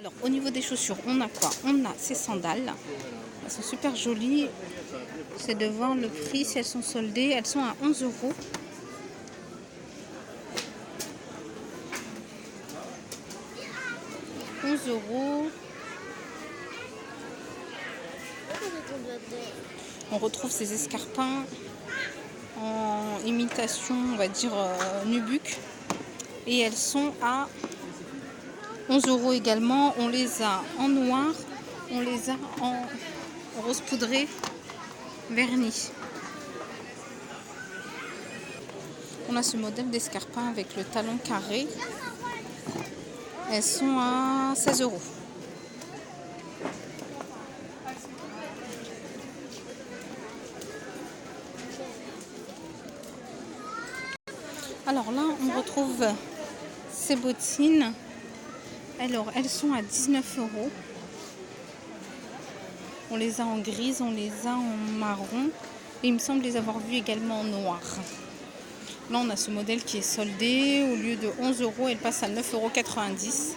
Alors, au niveau des chaussures, on a quoi? On a ces sandales. Elles sont super jolies. C'est de voir le prix si elles sont soldées. Elles sont à 11 euros. On retrouve ces escarpins en imitation, on va dire, nubuck. Et elles sont à 11 euros également. On les a en noir, on les a en rose poudré verni. On a ce modèle d'escarpin avec le talon carré. Elles sont à 16 euros. Alors là, on retrouve ces bottines. Alors, elles sont à 19 euros. On les a en grise, on les a en marron. Et il me semble les avoir vues également en noir. Là, on a ce modèle qui est soldé. Au lieu de 11 euros, elle passe à 9,90 €.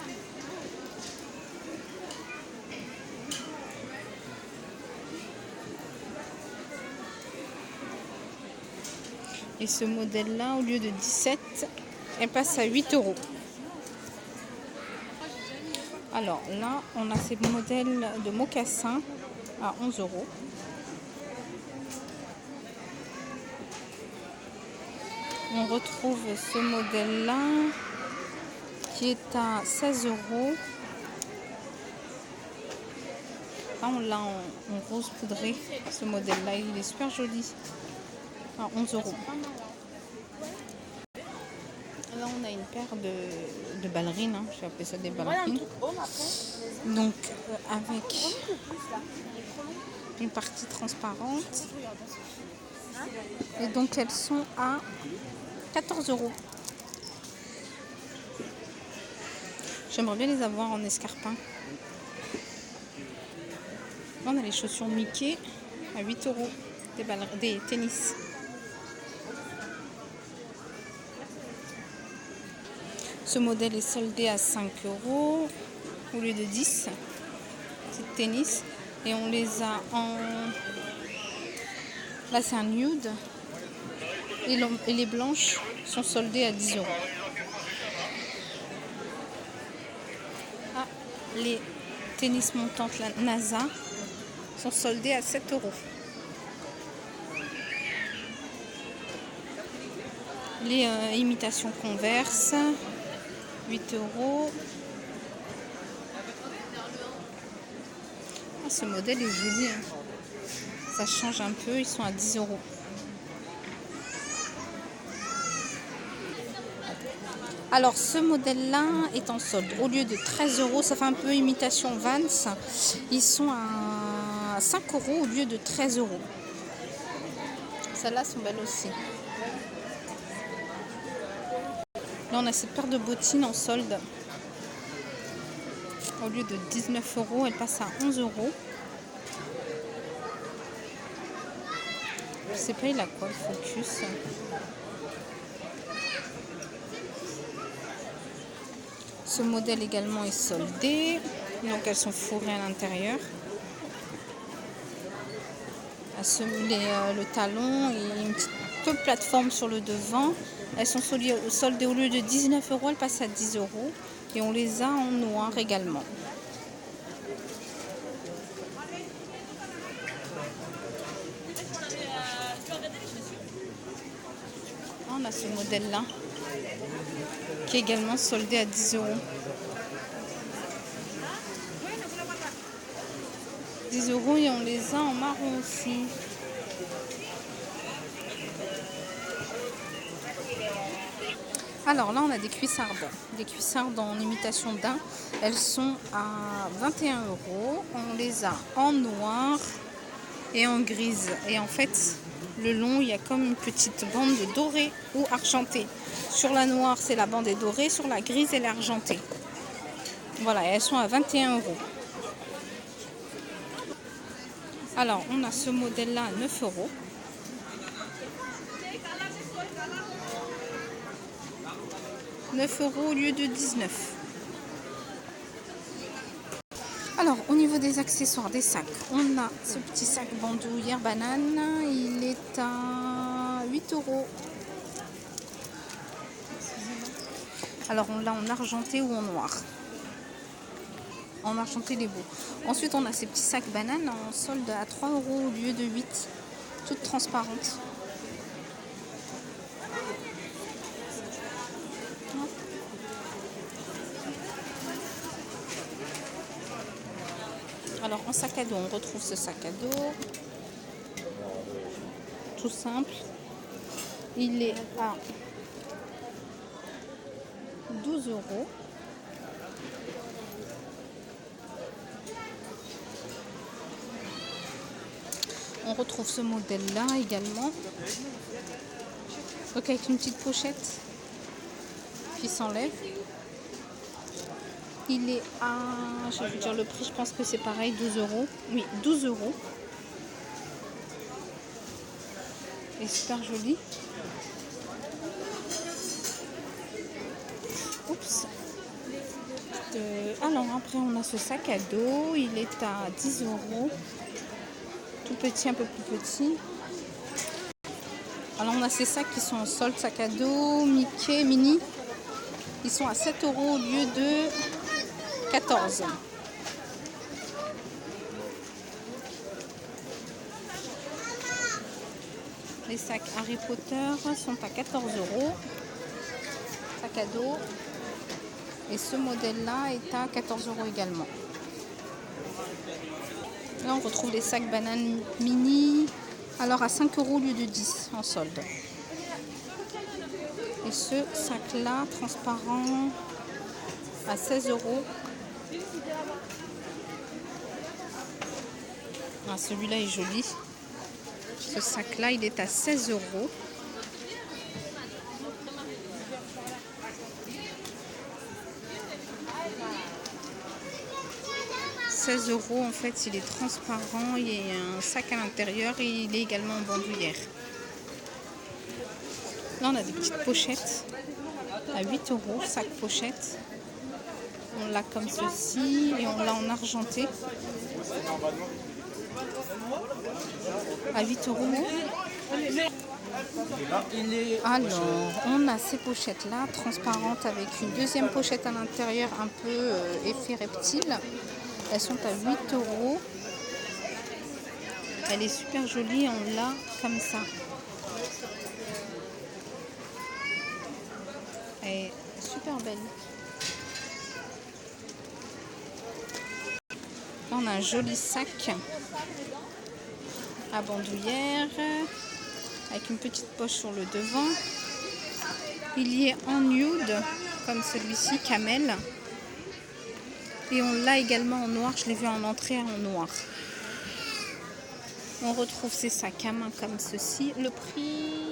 Et ce modèle-là, au lieu de 17, elle passe à 8 euros. Alors là, on a ces modèles de mocassins à 11 euros. On retrouve ce modèle-là qui est à 16 euros. Là, on l'a en rose poudré, ce modèle-là. Il est super joli. À 11 euros. Là, on a une paire de ballerines. Je vais appeler ça des ballerines. Donc, avec une partie transparente. Et donc, elles sont à 14 euros. J'aimerais bien les avoir en escarpin. Là, on a les chaussures Mickey à 8 euros. Des tennis. Ce modèle est soldé à 5 euros au lieu de 10. C'est tennis. Et on les a en... Là, c'est un nude. Et les blanches sont soldées à 10 euros. Ah, les tennis montantes la NASA sont soldées à 7 euros. Les imitations Converse, 8 euros. Ah, ce modèle est joli. Ça change un peu, ils sont à 10 euros. Alors, ce modèle-là est en solde. Au lieu de 13 euros, ça fait un peu imitation Vans. Ils sont à 5 euros au lieu de 13 euros. Celles-là sont belles aussi. Là, on a cette paire de bottines en solde. Au lieu de 19 euros, elle passe à 11 euros. Je sais pas, il a quoi le focus? Ce modèle également est soldé. Donc, elles sont fourrées à l'intérieur. Le talon et une petite plateforme sur le devant. Elles sont soldées au lieu de 19 euros, elles passent à 10 euros. Et on les a en noir également. On a ce modèle-là qui est également soldé à 10 euros. 10 euros et on les a en marron aussi. Alors là, on a des cuissardes. Des cuissardes en imitation daim. Elles sont à 21 euros. On les a en noir et en grise. Et en fait, le long, il y a comme une petite bande dorée ou argentée. Sur la noire, c'est la bande est dorée. Sur la grise, elle est argentée. Voilà, et elles sont à 21 euros. Alors, on a ce modèle-là à 9 euros. 9 euros au lieu de 19. Alors, au niveau des accessoires, des sacs, on a ce petit sac bandoulière banane. Il est à 8 euros. Alors, on l'a en argenté ou en noir. En argenté, les beaux. Ensuite, on a ces petits sacs bananes en solde à 3 euros au lieu de 8. Toutes transparentes. Alors, en sac à dos, on retrouve ce sac à dos. Tout simple. Il est à 12 euros. On retrouve ce modèle-là également. Donc avec une petite pochette qui s'enlève. Il est à, je vais vous dire le prix, je pense que c'est pareil, 12 euros. Oui, 12 euros. Et super joli. Oups. Alors après on a ce sac à dos, il est à 10 euros. Tout petit, un peu plus petit. Alors on a ces sacs qui sont en solde, sac à dos, Mickey, mini. Ils sont à 7 euros au lieu de 14. Les sacs Harry Potter sont à 14 euros. Sac à dos. Et ce modèle-là est à 14 euros également. Là, on retrouve les sacs bananes mini. Alors à 5 euros au lieu de 10 en solde. Et ce sac-là, transparent, à 16 euros. Ah, celui-là est joli. Ce sac-là, il est à 16 euros. En fait, il est transparent, il y a un sac à l'intérieur et il est également en bandoulière. Là, on a des petites pochettes à 8 euros, sac pochette. On l'a comme ceci et on l'a en argenté à 8 euros. Alors, on a ces pochettes-là, transparentes, avec une deuxième pochette à l'intérieur, un peu effet reptile. Elles sont à 8 euros. Elle est super jolie, on l'a comme ça. Elle est super belle. Là, on a un joli sac à bandoulière avec une petite poche sur le devant. Il y est en nude, comme celui-ci, camel. Et on l'a également en noir, je l'ai vu en entrée en noir. On retrouve ces sacs à main comme ceci. Le prix,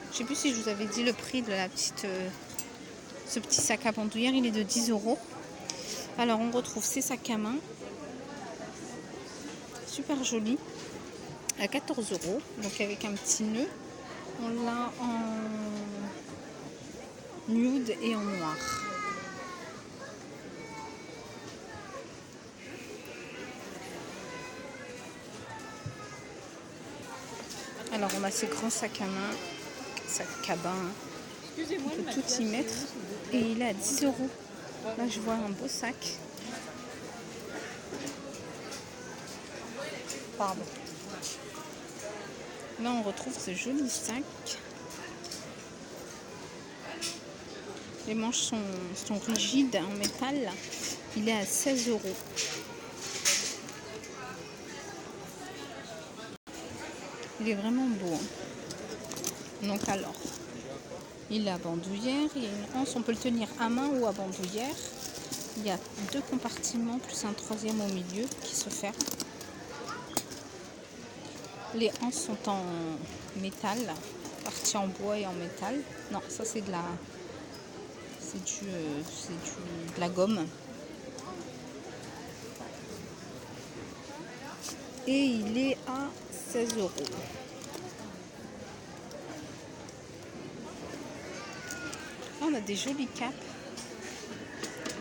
je ne sais plus si je vous avais dit le prix de la petite, ce petit sac à bandoulière, il est de 10 euros. Alors on retrouve ces sacs à main, super joli, à 14 euros, donc avec un petit nœud. On l'a en nude et en noir. Alors on a ces grands sacs à main, sac cabin, on peut tout y mettre et il est à 10 euros. Là je vois un beau sac. Pardon. Là on retrouve ce joli sac. Les manches sont rigides en métal. Il est à 16 euros. Il est vraiment beau. Donc alors, il est à bandoulière, il y a une anse, on peut le tenir à main ou à bandoulière. Il y a 2 compartiments plus un troisième au milieu qui se ferme. Les anses sont en métal, partie en bois et en métal. Non, ça c'est de la gomme. Et il est à 16 euros. Là, on a des jolies capes.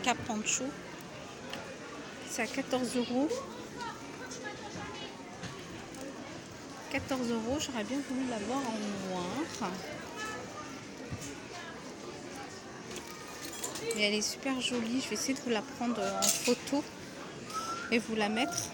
Cap pancho. c'est à 14 euros. 14 euros, j'aurais bien voulu l'avoir en noir. Et elle est super jolie. Je vais essayer de vous la prendre en photo et vous la mettre.